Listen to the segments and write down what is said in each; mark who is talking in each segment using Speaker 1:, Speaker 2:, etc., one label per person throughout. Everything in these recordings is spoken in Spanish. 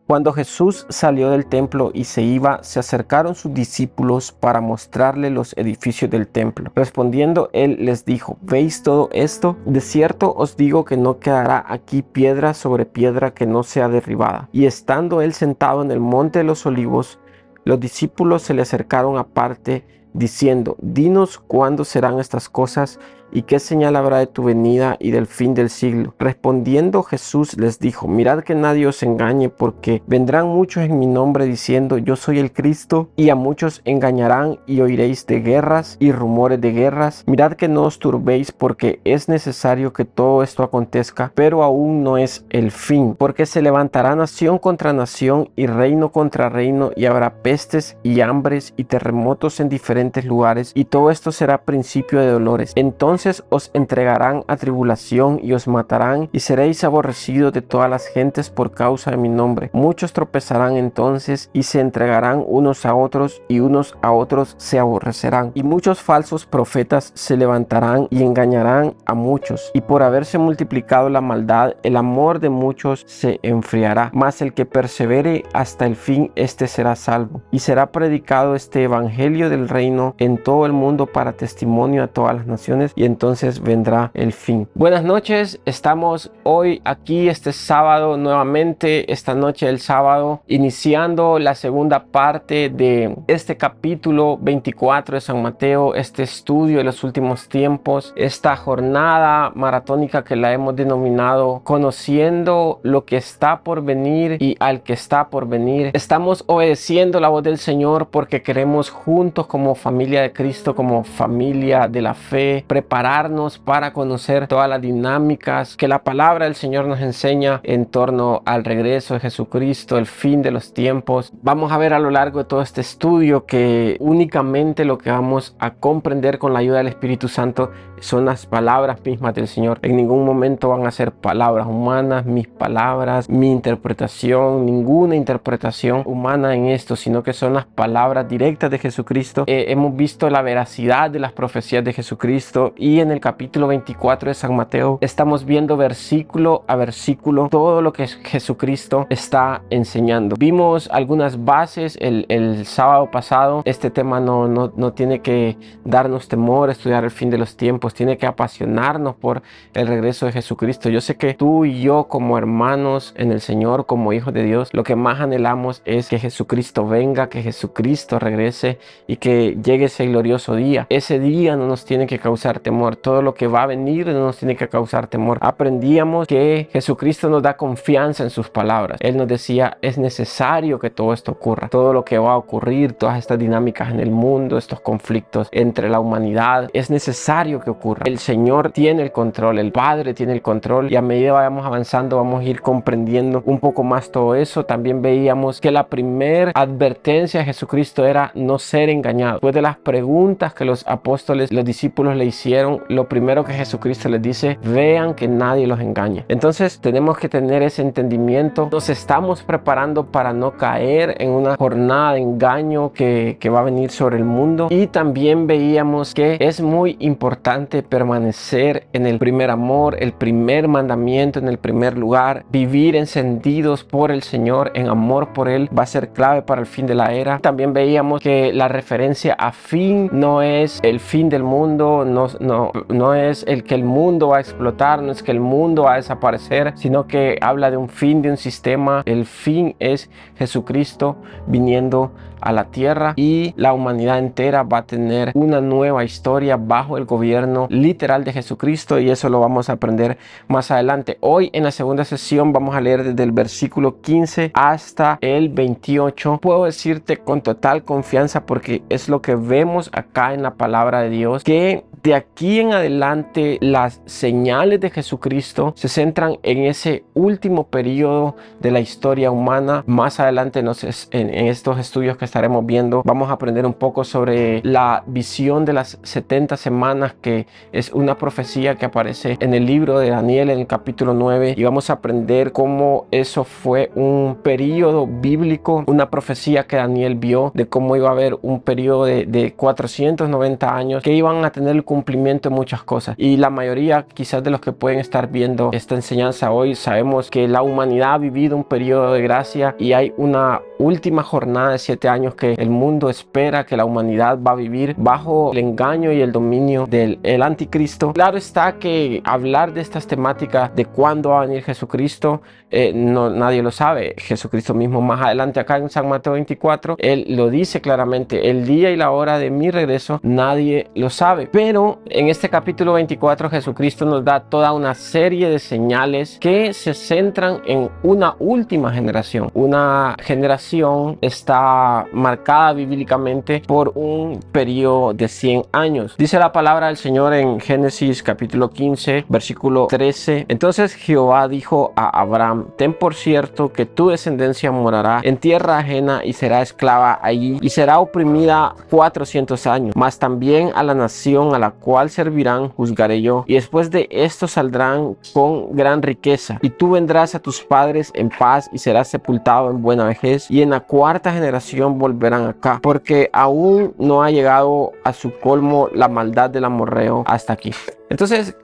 Speaker 1: Cuando Jesús salió del templo y se iba, se acercaron sus discípulos para mostrarle los edificios del templo. Respondiendo él les dijo: ¿Veis todo esto? De cierto os digo que no quedará aquí piedra sobre piedra que no sea derribada. Y estando él sentado en el monte de los olivos, los discípulos se le acercaron aparte, diciendo: Dinos cuándo serán estas cosas y qué señal habrá de tu venida y del fin del siglo. Respondiendo Jesús les dijo: Mirad que nadie os engañe, porque vendrán muchos en mi nombre diciendo: Yo soy el Cristo, y a muchos engañarán, y oiréis de guerras y rumores de guerras. Mirad que no os turbéis, porque es necesario que todo esto acontezca, pero aún no es el fin, porque se levantará nación contra nación y reino contra reino, y habrá pestes y hambres y terremotos en diferentes lugares, y todo esto será principio de dolores. Entonces os entregarán a tribulación y os matarán, y seréis aborrecidos de todas las gentes por causa de mi nombre. Muchos tropezarán entonces y se entregarán unos a otros, y unos a otros se aborrecerán. Y muchos falsos profetas se levantarán y engañarán a muchos. Y por haberse multiplicado la maldad, el amor de muchos se enfriará. Mas el que persevere hasta el fin, este será salvo. Y será predicado este evangelio del reino en todo el mundo para testimonio a todas las naciones, y entonces vendrá el fin. Buenas noches, estamos hoy aquí este sábado nuevamente, esta noche del sábado, iniciando la segunda parte de este capítulo 24 de San Mateo, este estudio de los últimos tiempos, esta jornada maratónica que la hemos denominado Conociendo lo que está por venir y al que está por venir. Estamos obedeciendo la voz del Señor porque queremos juntos como familia de Cristo, como familia de la fe, prepararnos para conocer todas las dinámicas que la palabra del Señor nos enseña en torno al regreso de Jesucristo, el fin de los tiempos. Vamos a ver a lo largo de todo este estudio que únicamente lo que vamos a comprender con la ayuda del Espíritu Santo son las palabras mismas del Señor. En ningún momento van a ser palabras humanas, mis palabras, mi interpretación, ninguna interpretación humana en esto, sino que son las palabras directas de Jesucristo. Hemos visto la veracidad de las profecías de Jesucristo, y en el capítulo 24 de San Mateo estamos viendo versículo a versículo todo lo que Jesucristo está enseñando. Vimos algunas bases el sábado pasado. Este tema no tiene que darnos temor estudiar el fin de los tiempos, tiene que apasionarnos por el regreso de Jesucristo. Yo sé que tú y yo, como hermanos en el Señor, como hijos de Dios, lo que más anhelamos es que Jesucristo venga, que Jesucristo regrese y que llegue ese glorioso día. Ese día no nos tiene que causar temor. Todo lo que va a venir no nos tiene que causar temor. Aprendíamos que Jesucristo nos da confianza en sus palabras. Él nos decía: es necesario que todo esto ocurra. Todo lo que va a ocurrir, todas estas dinámicas en el mundo, estos conflictos entre la humanidad, es necesario que ocurra. El Señor tiene el control, el Padre tiene el control, y a medida que vayamos avanzando vamos a ir comprendiendo un poco más todo eso. También veíamos que la primera advertencia de Jesucristo era no ser engañado. Después de las preguntas que los apóstoles, los discípulos le hicieron, lo primero que Jesucristo les dice: vean que nadie los engañe. Entonces tenemos que tener ese entendimiento. Nos estamos preparando para no caer en una jornada de engaño que va a venir sobre el mundo. Y también veíamos que es muy importante permanecer en el primer amor, el primer mandamiento en el primer lugar. Vivir encendidos por el Señor, en amor por Él, va a ser clave para el fin de la era. También veíamos que la referencia a fin no es el fin del mundo, no es el que el mundo va a explotar, no es que el mundo va a desaparecer, sino que habla de un fin de un sistema. El fin es Jesucristo viniendo a la tierra, y la humanidad entera va a tener una nueva historia bajo el gobierno literal de Jesucristo, y eso lo vamos a aprender más adelante. Hoy en la segunda sesión vamos a leer desde el versículo 15 hasta el 28. Puedo decirte con total confianza, porque es lo que vemos acá en la palabra de Dios, que de aquí en adelante las señales de Jesucristo se centran en ese último periodo de la historia humana. Más adelante en estos estudios que estaremos viendo, vamos a aprender un poco sobre la visión de las 70 semanas, que es una profecía que aparece en el libro de Daniel en el capítulo 9, y vamos a aprender cómo eso fue un periodo bíblico, una profecía que Daniel vio de cómo iba a haber un periodo de 490 años que iban a tener el cumplimiento en muchas cosas. Y la mayoría quizás de los que pueden estar viendo esta enseñanza hoy sabemos que la humanidad ha vivido un periodo de gracia y hay una última jornada de 7 años que el mundo espera que la humanidad va a vivir bajo el engaño y el dominio del anticristo. Claro está que hablar de estas temáticas de cuándo va a venir Jesucristo, nadie lo sabe. Jesucristo mismo más adelante acá en San Mateo 24, él lo dice claramente: el día y la hora de mi regreso nadie lo sabe. Pero en este capítulo 24 Jesucristo nos da toda una serie de señales que se centran en una última generación. Una generación está marcada bíblicamente por un periodo de 100 años. Dice la palabra del Señor en Génesis capítulo 15 versículo 13: entonces Jehová dijo a Abraham: ten por cierto que tu descendencia morará en tierra ajena y será esclava allí y será oprimida 400 años, mas también a la nación a la cual servirán juzgaré yo, y después de esto saldrán con gran riqueza, y tú vendrás a tus padres en paz y serás sepultado en buena vejez, y en la cuarta generación volverán acá, porque aún no ha llegado a su colmo la maldad del amorreo hasta aquí. Entonces,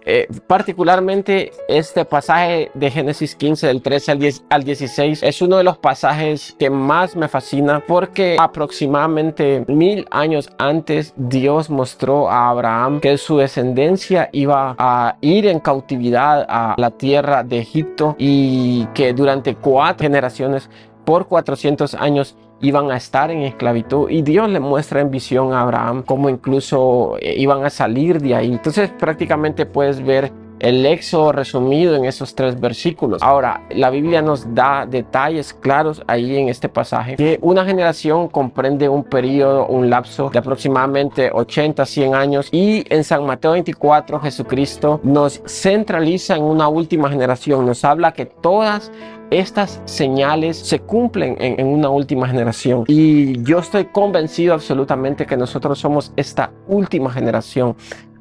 Speaker 1: particularmente este pasaje de Génesis 15 del 13 al 16 es uno de los pasajes que más me fascina, porque aproximadamente 1000 años antes Dios mostró a Abraham que su descendencia iba a ir en cautividad a la tierra de Egipto y que durante 4 generaciones, por 400 años, iban a estar en esclavitud, y Dios le muestra en visión a Abraham cómo incluso iban a salir de ahí. Entonces prácticamente puedes ver el éxodo resumido en esos 3 versículos. Ahora, la Biblia nos da detalles claros ahí en este pasaje, que una generación comprende un periodo, un lapso de aproximadamente 80 a 100 años, y en San Mateo 24 Jesucristo nos centraliza en una última generación. Nos habla que todas estas señales se cumplen en una última generación, y yo estoy convencido absolutamente que nosotros somos esta última generación.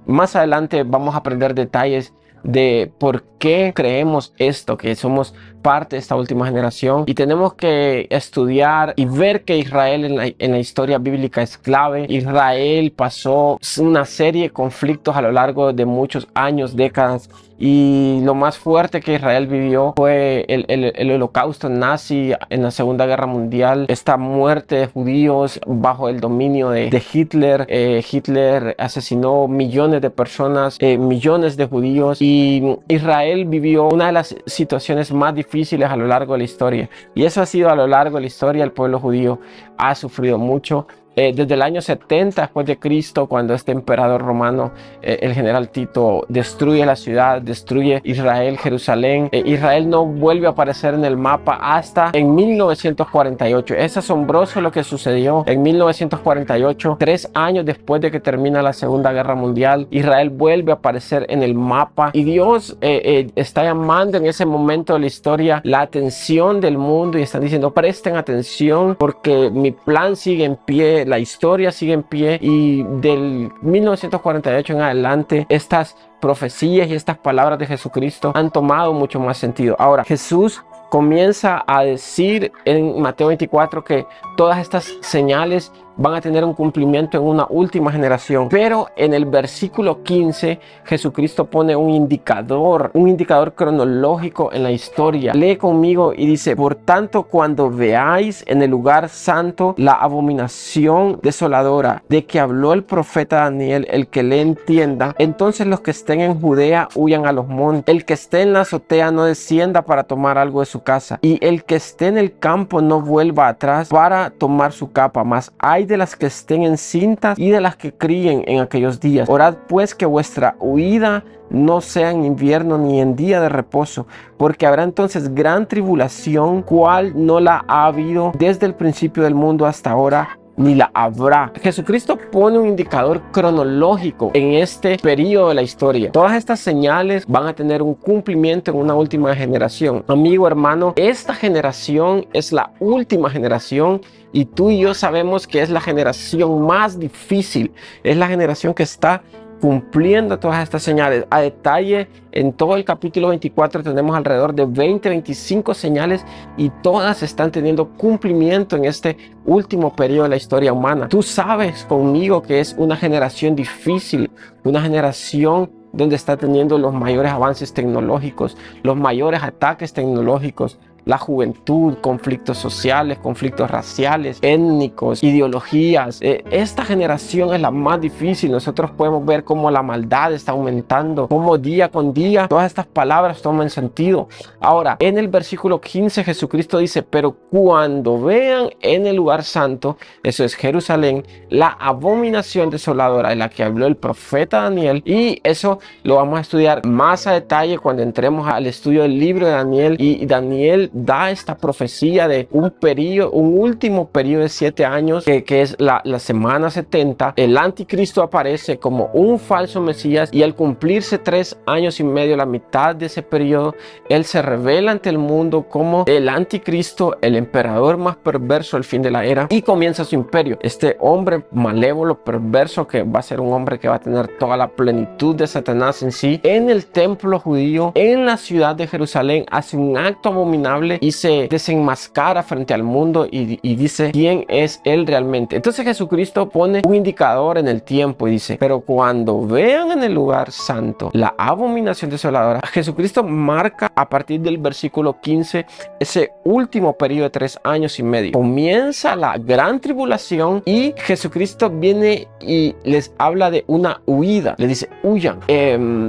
Speaker 1: Más adelante vamos a aprender detalles de por qué creemos esto, que somos parte de esta última generación, y tenemos que estudiar y ver que Israel en la historia bíblica es clave. Israel pasó una serie de conflictos a lo largo de muchos años, décadas, y lo más fuerte que Israel vivió fue el holocausto nazi en la Segunda Guerra Mundial, esta muerte de judíos bajo el dominio de Hitler. Hitler asesinó millones de personas, millones de judíos, y Israel vivió una de las situaciones más difíciles a lo largo de la historia, y eso ha sido a lo largo de la historia. El pueblo judío ha sufrido mucho. Desde el año 70 después de Cristo, cuando este emperador romano, el general Tito, destruye la ciudad, destruye Israel, Jerusalén, Israel no vuelve a aparecer en el mapa hasta en 1948. Es asombroso lo que sucedió en 1948, 3 años después de que termina la Segunda Guerra Mundial. Israel vuelve a aparecer en el mapa, y Dios está llamando en ese momento de la historia la atención del mundo, y están diciendo: presten atención porque mi plan sigue en pie, la historia sigue en pie. Y del 1948 en adelante, estas profecías y estas palabras de Jesucristo han tomado mucho más sentido. Ahora, Jesús comienza a decir en Mateo 24 que todas estas señales van a tener un cumplimiento en una última generación. Pero en el versículo 15 Jesucristo pone un indicador cronológico en la historia. Lee conmigo y dice: por tanto, cuando veáis en el lugar santo la abominación desoladora de que habló el profeta Daniel, el que le entienda, entonces los que estén en Judea huyan a los montes, el que esté en la azotea no descienda para tomar algo de su casa, y el que esté en el campo no vuelva atrás para tomar su capa. Mas hay de las que estén encintas y de las que críen en aquellos días. Orad pues que vuestra huida no sea en invierno ni en día de reposo, porque habrá entonces gran tribulación, cual no la ha habido desde el principio del mundo hasta ahora, ni la habrá. Jesucristo pone un indicador cronológico en este periodo de la historia. Todas estas señales van a tener un cumplimiento en una última generación. Amigo, hermano, esta generación es la última generación, y tú y yo sabemos que es la generación más difícil. Es la generación que está cumpliendo todas estas señales. A detalle, en todo el capítulo 24 tenemos alrededor de 20-25 señales y todas están teniendo cumplimiento en este último periodo de la historia humana. Tú sabes conmigo que es una generación difícil, una generación donde está teniendo los mayores avances tecnológicos, los mayores ataques tecnológicos, la juventud, conflictos sociales, conflictos raciales, étnicos, ideologías. Esta generación es la más difícil. Nosotros podemos ver cómo la maldad está aumentando, cómo día con día todas estas palabras toman sentido. Ahora, en el versículo 15 Jesucristo dice, pero cuando vean en el lugar santo, eso es Jerusalén, la abominación desoladora de la que habló el profeta Daniel, y eso lo vamos a estudiar más a detalle cuando entremos al estudio del libro de Daniel, y Daniel da esta profecía de un periodo, un último periodo de 7 años, que es la semana 70. El anticristo aparece como un falso mesías y al cumplirse 3 años y medio, la mitad de ese periodo, él se revela ante el mundo como el anticristo, el emperador más perverso del fin de la era, y comienza su imperio. Este hombre malévolo, perverso, que va a ser un hombre que va a tener toda la plenitud de Satanás en sí, en el templo judío, en la ciudad de Jerusalén, hace un acto abominable y se desenmascara frente al mundo y dice quién es él realmente. Entonces Jesucristo pone un indicador en el tiempo y dice, pero cuando vean en el lugar santo la abominación desoladora, Jesucristo marca a partir del versículo 15 ese último periodo de 3 años y medio. Comienza la gran tribulación y Jesucristo viene y les habla de una huida. Le dice, huyan.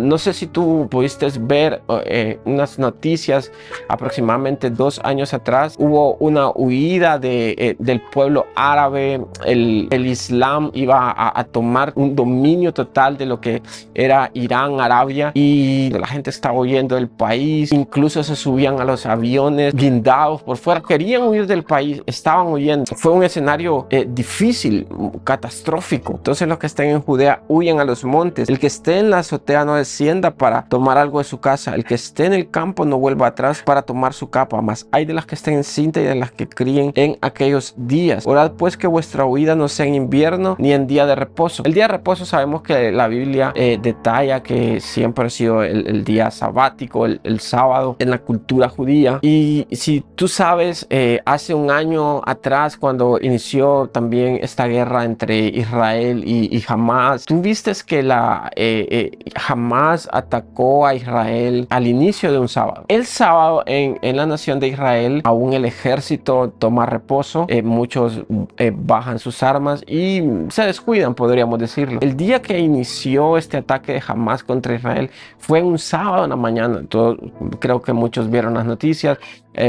Speaker 1: No sé si tú pudiste ver unas noticias aproximadamente 2 años atrás. Hubo una huida del pueblo árabe. El Islam iba a tomar un dominio total de lo que era Irán, Arabia, y la gente estaba huyendo del país. Incluso se subían a los aviones blindados por fuera. Querían huir del país, estaban huyendo. Fue un escenario difícil, catastrófico. Entonces los que estén en Judea huyen a los montes. El que esté en la azotea no descienda para tomar algo de su casa. El que esté en el campo no vuelva atrás para tomar su capa. Más hay de las que estén en cinta y de las que críen en aquellos días. Orad pues que vuestra huida no sea en invierno ni en día de reposo. El día de reposo sabemos que la Biblia detalla que siempre ha sido el día sabático, el sábado en la cultura judía. Y si tú sabes, hace un año atrás, cuando inició también esta guerra entre Israel y Hamás, tú viste que Hamás atacó a Israel al inicio de un sábado. El sábado en la nación de Israel aún el ejército toma reposo, muchos bajan sus armas y se descuidan, podríamos decirlo. El día que inició este ataque de Hamás contra Israel fue un sábado en la mañana. Creo que muchos vieron las noticias.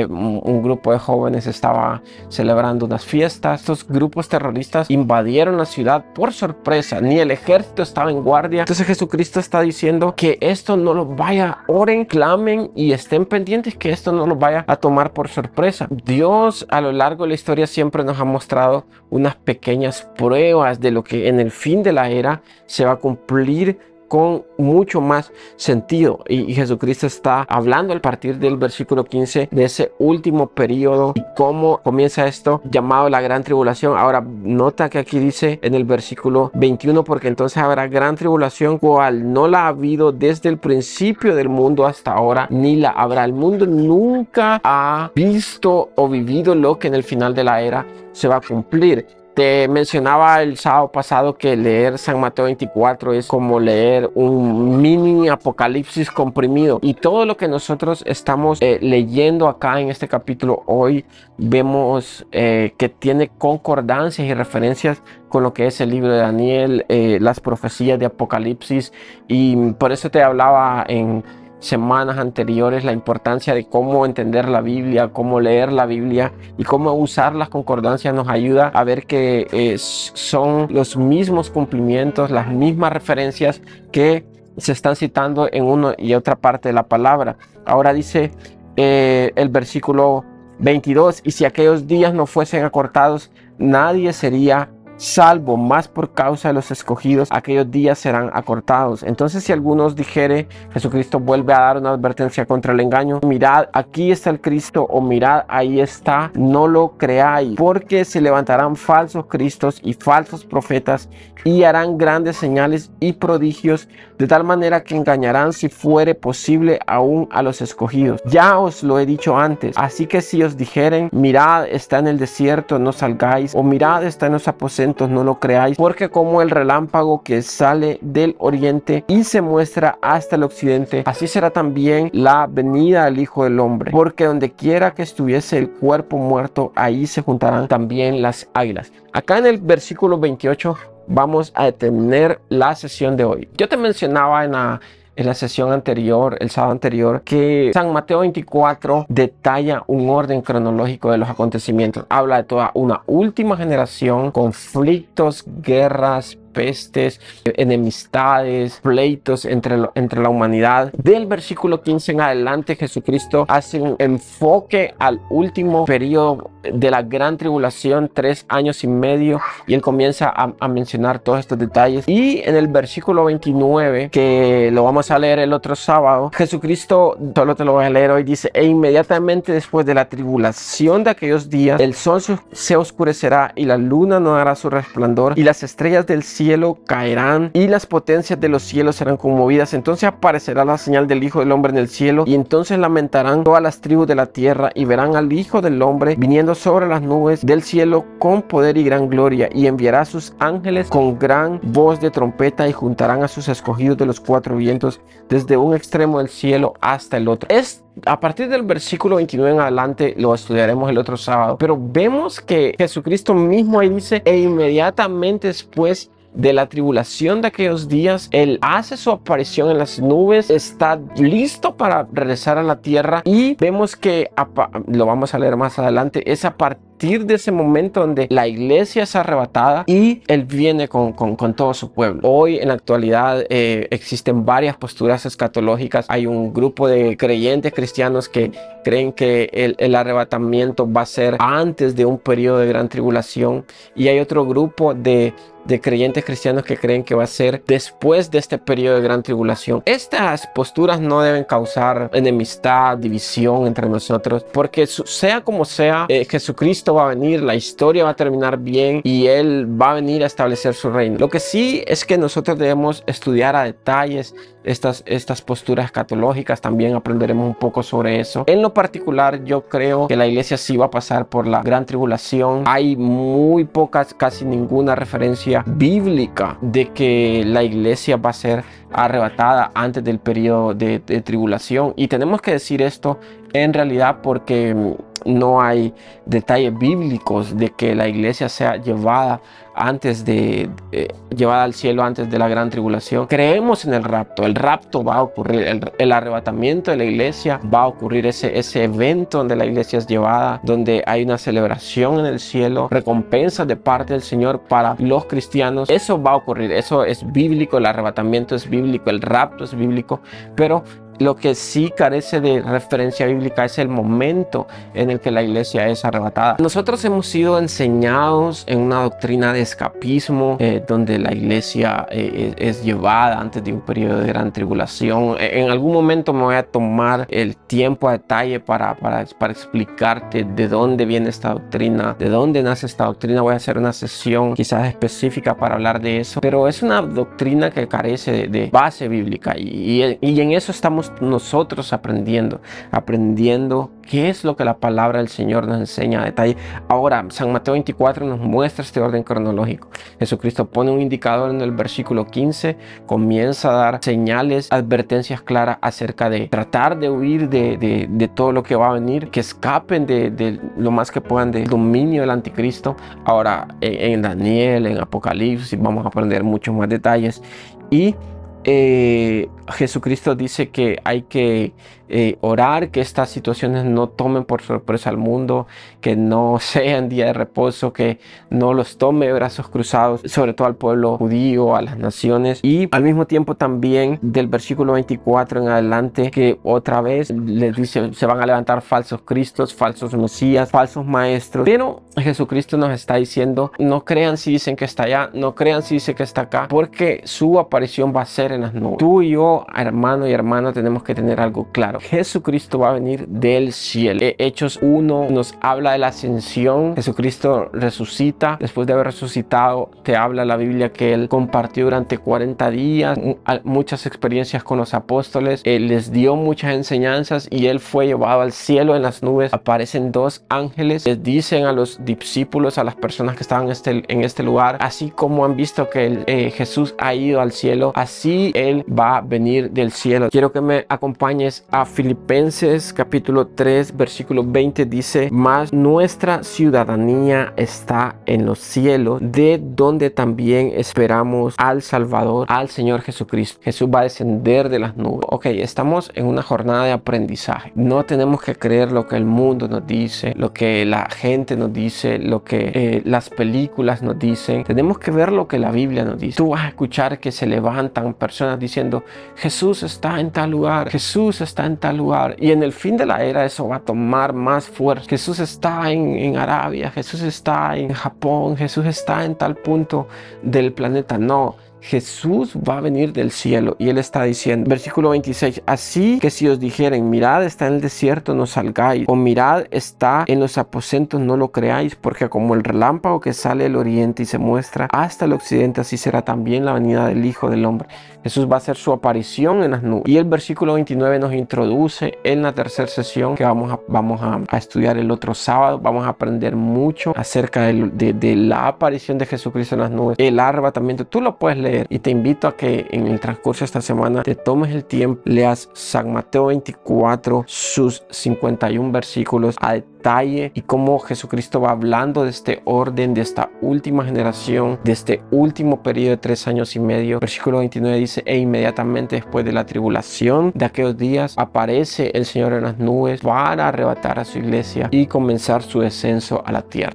Speaker 1: Un grupo de jóvenes estaba celebrando unas fiestas. Estos grupos terroristas invadieron la ciudad por sorpresa, ni el ejército estaba en guardia. Entonces Jesucristo está diciendo que esto no lo vaya, oren, clamen y estén pendientes, que esto no lo vaya a tomar por sorpresa. Dios a lo largo de la historia siempre nos ha mostrado unas pequeñas pruebas de lo que en el fin de la era se va a cumplir con mucho más sentido, y Jesucristo está hablando a partir del versículo 15 de ese último periodo y cómo comienza esto llamado la gran tribulación. Ahora nota que aquí dice en el versículo 21, porque entonces habrá gran tribulación cual no la ha habido desde el principio del mundo hasta ahora, ni la habrá. El mundo nunca ha visto o vivido lo que en el final de la era se va a cumplir. Te mencionaba el sábado pasado que leer San Mateo 24 es como leer un mini apocalipsis comprimido, y todo lo que nosotros estamos leyendo acá en este capítulo hoy vemos que tiene concordancias y referencias con lo que es el libro de Daniel, las profecías de Apocalipsis, y por eso te hablaba en semanas anteriores la importancia de cómo entender la Biblia, cómo leer la Biblia y cómo usar las concordancias. Nos ayuda a ver que son los mismos cumplimientos, las mismas referencias que se están citando en una y otra parte de la palabra. Ahora dice el versículo 22, y si aquellos días no fuesen acortados, nadie sería salvo más por causa de los escogidos, aquellos días serán acortados. Entonces, si algunos dijere, Jesucristo vuelve a dar una advertencia contra el engaño: mirad, aquí está el Cristo, o mirad, ahí está, no lo creáis, porque se levantarán falsos cristos y falsos profetas, y harán grandes señales y prodigios, de tal manera que engañarán, si fuere posible, aún a los escogidos. Ya os lo he dicho antes. Así que si os dijeren, mirad, está en el desierto, no salgáis, o mirad, está en los aposentos, no lo creáis, porque como el relámpago que sale del oriente y se muestra hasta el occidente, así será también la venida del Hijo del Hombre. Porque donde quiera que estuviese el cuerpo muerto, ahí se juntarán también las águilas. Acá en el versículo 28 vamos a detener la sesión de hoy. Yo te mencionaba en la sesión anterior, el sábado anterior, que San Mateo 24 detalla un orden cronológico de los acontecimientos. Habla de toda una última generación, conflictos, guerras, pestes, enemistades, pleitos entre la humanidad. Del versículo 15 en adelante, Jesucristo hace un enfoque al último periodo de la gran tribulación, 3 años y medio, y él comienza a mencionar todos estos detalles. Y en el versículo 29, que lo vamos a leer el otro sábado, Jesucristo, solo te lo voy a leer hoy, dice: e inmediatamente después de la tribulación de aquellos días, el sol se oscurecerá y la luna no dará su resplandor, y las estrellas del cielo caerán y las potencias de los cielos serán conmovidas. Entonces aparecerá la señal del Hijo del Hombre en el cielo, y entonces lamentarán todas las tribus de la tierra, y verán al Hijo del Hombre viniendo sobre las nubes del cielo con poder y gran gloria, y enviará a sus ángeles con gran voz de trompeta, y juntarán a sus escogidos de los 4 vientos, desde un extremo del cielo hasta el otro. A partir del versículo 29 en adelante lo estudiaremos el otro sábado, pero vemos que Jesucristo mismo ahí dice: e inmediatamente después de la tribulación de aquellos días, él hace su aparición en las nubes, está listo para regresar a la tierra, y vemos que, lo vamos a leer más adelante, es a partir de ese momento donde la iglesia es arrebatada y él viene con todo su pueblo. Hoy en la actualidad existen varias posturas escatológicas. Hay un grupo de creyentes cristianos que creen que el arrebatamiento va a ser antes de un periodo de gran tribulación, y hay otro grupo de creyentes cristianos que creen que va a ser después de este periodo de gran tribulación. Estas posturas no deben causar enemistad, división entre nosotros, porque sea como sea, Jesucristo va a venir, la historia va a terminar bien y él va a venir a establecer su reino. Lo que sí es que nosotros debemos estudiar a detalles estas posturas escatológicas. También aprenderemos un poco sobre eso. En lo particular, yo creo que la iglesia sí va a pasar por la gran tribulación. Hay muy pocas, casi ninguna referencia bíblica de que la iglesia va a ser arrebatada antes del periodo de tribulación, y tenemos que decir esto en realidad porque no hay detalles bíblicos de que la iglesia sea llevada llevada al cielo antes de la gran tribulación. Creemos en el rapto va a ocurrir, el arrebatamiento de la iglesia va a ocurrir, ese evento donde la iglesia es llevada, donde hay una celebración en el cielo, recompensas de parte del Señor para los cristianos. Eso va a ocurrir, eso es bíblico, el arrebatamiento es bíblico, el rapto es bíblico, pero lo que sí carece de referencia bíblica es el momento en el que la iglesia es arrebatada. Nosotros hemos sido enseñados en una doctrina de escapismo, donde la iglesia es llevada antes de un periodo de gran tribulación. En algún momento me voy a tomar el tiempo a detalle para explicarte de dónde viene esta doctrina, de dónde nace esta doctrina. Voy a hacer una sesión quizás específica para hablar de eso, pero es una doctrina que carece de base bíblica, y en eso estamos nosotros aprendiendo qué es lo que la palabra del Señor nos enseña a detalle. Ahora, San Mateo 24 nos muestra este orden cronológico. Jesucristo pone un indicador en el versículo 15, comienza a dar señales, advertencias claras acerca de tratar de huir de todo lo que va a venir, que escapen de lo más que puedan del dominio del anticristo. Ahora, en Daniel, en Apocalipsis, vamos a aprender muchos más detalles, y Jesucristo dice que hay que orar, que estas situaciones no tomen por sorpresa al mundo, que no sean día de reposo, que no los tome de brazos cruzados, sobre todo al pueblo judío, a las naciones. Y al mismo tiempo también del versículo 24 en adelante, que otra vez les dice, se van a levantar falsos cristos, falsos mesías, falsos maestros. Pero Jesucristo nos está diciendo, no crean si dicen que está allá, no crean si dicen que está acá, porque su aparición va a ser en las nubes. Tú y yo, hermano y hermana, tenemos que tener algo claro. Jesucristo va a venir del cielo. Hechos 1 nos habla de la ascensión. Jesucristo resucita. Después de haber resucitado, te habla la Biblia que Él compartió durante 40 días muchas experiencias con los apóstoles. Él les dio muchas enseñanzas y Él fue llevado al cielo en las nubes. Aparecen dos ángeles. Les dicen a los discípulos, a las personas que estaban en este lugar, así como han visto que Jesús ha ido al cielo, así Él va a venir del cielo. Quiero que me acompañes a Filipenses capítulo 3 versículo 20. Dice, mas nuestra ciudadanía está en los cielos, de donde también esperamos al Salvador, al Señor Jesucristo. Jesús va a descender de las nubes. Ok, estamos en una jornada de aprendizaje. No tenemos que creer lo que el mundo nos dice, lo que la gente nos dice, lo que las películas nos dicen. Tenemos que ver lo que la Biblia nos dice. Tú vas a escuchar que se levantan personas diciendo, Jesús está en tal lugar, Jesús está en tal lugar. Y en el fin de la era eso va a tomar más fuerza. Jesús está en Arabia, Jesús está en Japón, Jesús está en tal punto del planeta. No. Jesús va a venir del cielo y Él está diciendo, versículo 26, así que si os dijeren, mirad está en el desierto, no salgáis, o mirad está en los aposentos, no lo creáis, porque como el relámpago que sale del oriente y se muestra hasta el occidente, así será también la venida del Hijo del Hombre. Jesús va a hacer su aparición en las nubes. Y el versículo 29 nos introduce en la tercera sesión que vamos a estudiar el otro sábado. Vamos a aprender mucho acerca de la aparición de Jesucristo en las nubes, el arrebatamiento. Tú lo puedes leer y te invito a que en el transcurso de esta semana te tomes el tiempo, leas San Mateo 24, sus 51 versículos a detalle y cómo Jesucristo va hablando de este orden, de esta última generación, de este último periodo de 3 años y medio. Versículo 29 dice, e inmediatamente después de la tribulación de aquellos días aparece el Señor en las nubes para arrebatar a su iglesia y comenzar su descenso a la tierra.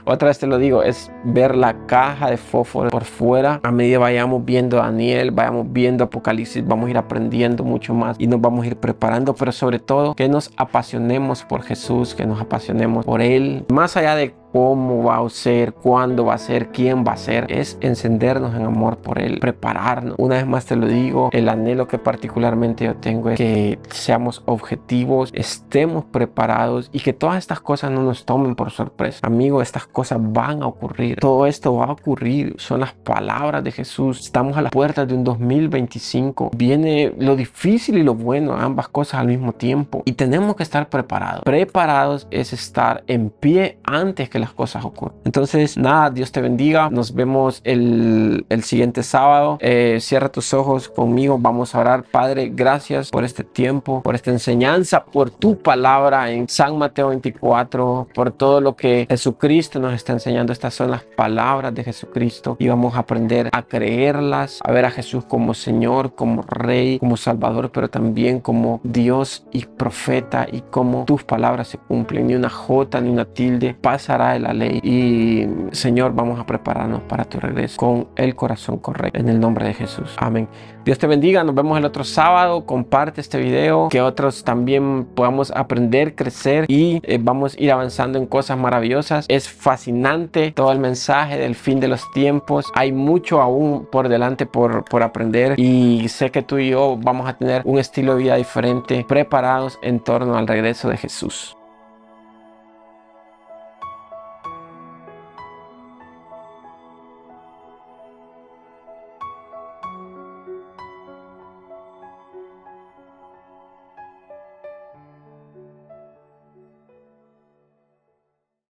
Speaker 1: Otra vez te lo digo, es ver la caja de fósforo por fuera. A medida vayamos viendo a Daniel, vayamos viendo Apocalipsis, vamos a ir aprendiendo mucho más y nos vamos a ir preparando, pero sobre todo que nos apasionemos por Jesús, que nos apasionemos por Él, más allá de cómo va a ser, cuándo va a ser, quién va a ser, es encendernos en amor por Él, prepararnos. Una vez más te lo digo, el anhelo que particularmente yo tengo es que seamos objetivos, estemos preparados y que todas estas cosas no nos tomen por sorpresa. Amigo, estas cosas van a ocurrir, todo esto va a ocurrir, son las palabras de Jesús. Estamos a las puertas de un 2025, viene lo difícil y lo bueno, ambas cosas al mismo tiempo, y tenemos que estar preparados. Preparados es estar en pie antes que las cosas ocurran. Entonces, nada, Dios te bendiga. Nos vemos el siguiente sábado. Cierra tus ojos conmigo. Vamos a orar. Padre, gracias por este tiempo, por esta enseñanza, por tu palabra en San Mateo 24, por todo lo que Jesucristo nos está enseñando. Estas son las palabras de Jesucristo y vamos a aprender a creerlas, a ver a Jesús como Señor, como Rey, como Salvador, pero también como Dios y profeta, y como tus palabras se cumplen. Ni una jota ni una tilde pasará de la ley. Y Señor, vamos a prepararnos para tu regreso con el corazón correcto, en el nombre de Jesús. Amén. Dios te bendiga. Nos vemos el otro sábado. Comparte este video, que otros también podamos aprender, crecer y vamos a ir avanzando en cosas maravillosas. Es fascinante todo el mensaje del fin de los tiempos. Hay mucho aún por delante por aprender, y sé que tú y yo vamos a tener un estilo de vida diferente, preparados en torno al regreso de Jesús.